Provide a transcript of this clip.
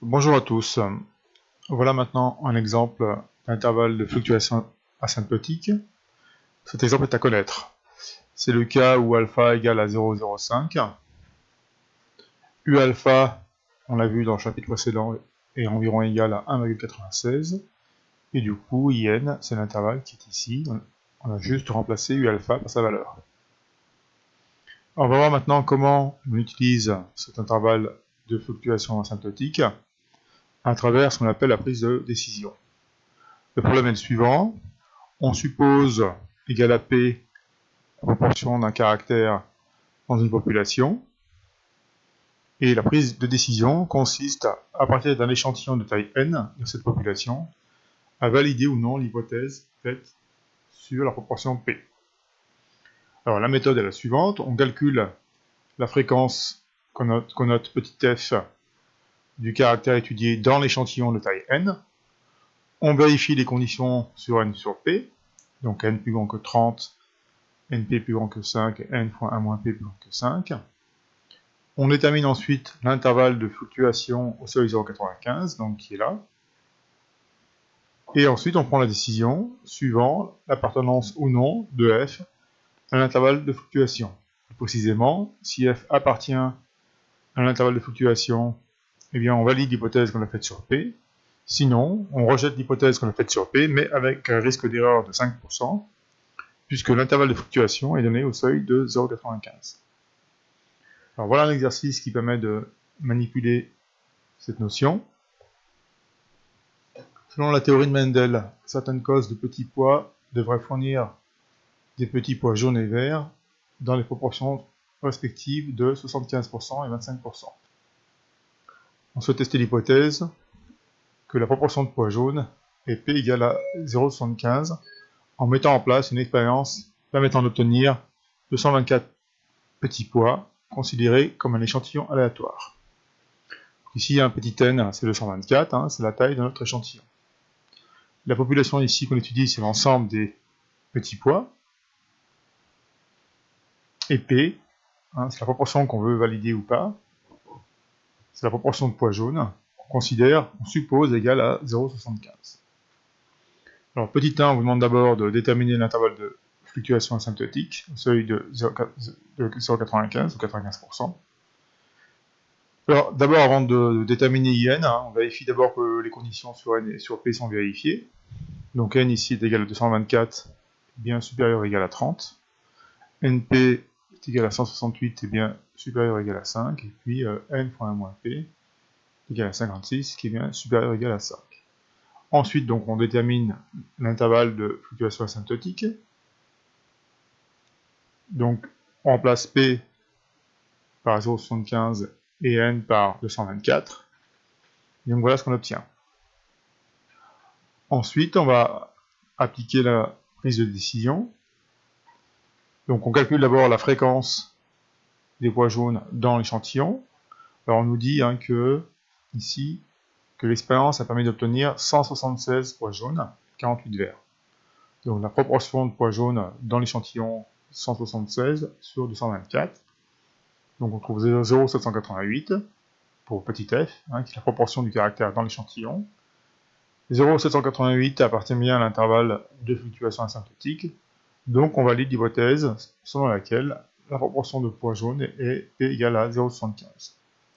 Bonjour à tous. Voilà maintenant un exemple d'intervalle de fluctuation asymptotique. Cet exemple est à connaître. C'est le cas où alpha égale à 0,05. U alpha, on l'a vu dans le chapitre précédent, est environ égal à 1,96. Et du coup, IN, c'est l'intervalle qui est ici. On a juste remplacé U alpha par sa valeur. Alors, on va voir maintenant comment on utilise cet intervalle de fluctuation asymptotique à travers ce qu'on appelle la prise de décision. Le problème est le suivant. On suppose égal à P la proportion d'un caractère dans une population. Et la prise de décision consiste à partir d'un échantillon de taille n de cette population, à valider ou non l'hypothèse faite sur la proportion P. Alors la méthode est la suivante. On calcule la fréquence qu'on note petit f du caractère étudié dans l'échantillon de taille n. On vérifie les conditions sur n sur P, donc n plus grand que 30, np plus grand que 5, n fois 1 moins p plus grand que 5. On détermine ensuite l'intervalle de fluctuation au seuil 0,95, donc qui est là. Et ensuite, on prend la décision suivant l'appartenance ou non de f à l'intervalle de fluctuation. Plus précisément, si f appartient à l'intervalle de fluctuation, eh bien on valide l'hypothèse qu'on a faite sur P. Sinon, on rejette l'hypothèse qu'on a faite sur P, mais avec un risque d'erreur de 5%, puisque l'intervalle de fluctuation est donné au seuil de 0,95. Alors voilà un exercice qui permet de manipuler cette notion. Selon la théorie de Mendel, certaines causes de petits pois devraient fournir des petits pois jaunes et verts dans les proportions respectives de 75% et 25%. On souhaite tester l'hypothèse que la proportion de pois jaunes est P égale à 0,75 en mettant en place une expérience permettant d'obtenir 224 petits pois considérés comme un échantillon aléatoire. Ici, un petit n, c'est 224, c'est la taille de notre échantillon. La population ici qu'on étudie, c'est l'ensemble des petits pois. Et P, c'est la proportion qu'on veut valider ou pas. C'est la proportion de pois jaunes qu'on suppose égale à 0,75. Alors, petit 1, on vous demande d'abord de déterminer l'intervalle de fluctuation asymptotique au seuil de 0,95 ou 95%. Alors, d'abord, avant de déterminer IN, on vérifie d'abord que les conditions sur N et sur P sont vérifiées. Donc N ici est égal à 224, bien supérieur ou égal à 30. NP est égal à 168, et bien supérieur ou égal à 5. Et puis N fois 1 moins P est égal à 56, qui est bien supérieur ou égal à 5. Ensuite, donc, on détermine l'intervalle de fluctuation asymptotique. Donc, on remplace P par 0,75 et N par 224. Et donc, voilà ce qu'on obtient. Ensuite, on va appliquer la prise de décision. Donc, on calcule d'abord la fréquence des pois jaunes dans l'échantillon. Alors, on nous dit que, ici, que l'expérience a permis d'obtenir 176 pois jaunes, 48 verts. Donc, la proportion de pois jaunes dans l'échantillon, 176 sur 224. Donc, on trouve 0,788 pour petit f, qui est la proportion du caractère dans l'échantillon. 0,788 appartient bien à l'intervalle de fluctuation asymptotique. Donc, on valide l'hypothèse selon laquelle la proportion de pois jaunes est P égale à 0,75.